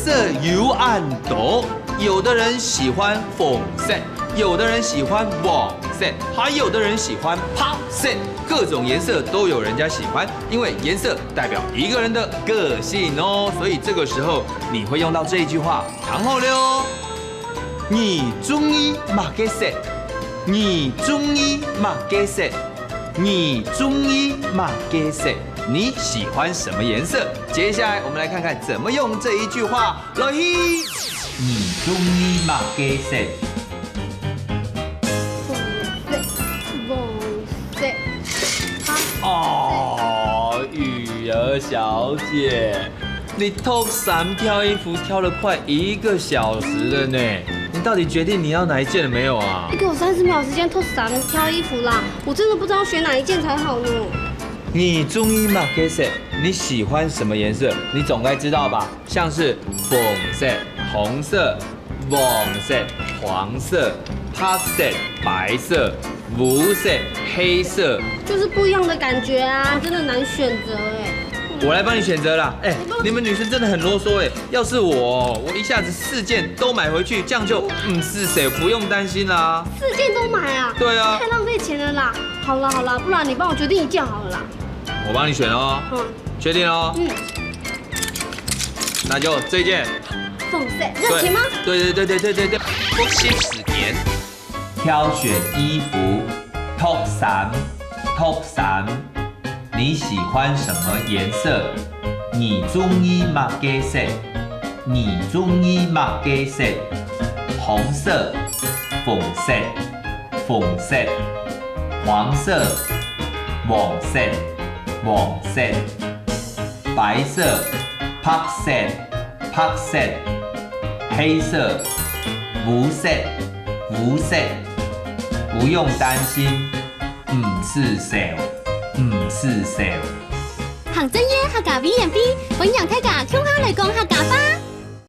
色有暗多，有的人喜欢粉色，有的人喜欢黄色，还有的人喜欢趴色，各种颜色都有人家喜欢，因为颜色代表一个人的个性哦。所以这个时候你会用到这一句话，然后呢，你中意哪个色？你中意哪个色？你中意哪个色？你喜欢什么颜色？接下来我们来看看怎么用这一句话。来，你中意哪个色？哦，雨儿小姐，你 Top 3挑衣服挑了快1个小时了呢，你到底决定你要哪一件了没有啊？你给我30秒时间Top 3挑衣服啦，我真的不知道选哪一件才好呢。你中意哪个色？你喜欢什么颜色？你总该知道吧？像是粉色、红色、黄色、黄色、黑色、白色、无色、黑色，就是不一样的感觉啊，真的难选择哎。我来帮你选择啦。你们女生真的很啰嗦哎。要是我一下子4件都买回去，这样就是谁不用担心啦。4件都买啊？对啊，太浪费钱了啦。好啦，不然你帮我决定1件好了啦。我帮你选哦。确定哦。那就这一件。粉色，热情吗？对，不惜时间。挑选衣服 Top 3，你喜欢什么颜色？你中意哪个色？你中意哪个色？红色、粉色、黄色、黄色、白色、黑色、黑色、无色。不用担心，唔是 sale。行真耶客家 V&B， 分享客家乡下嚟講客家。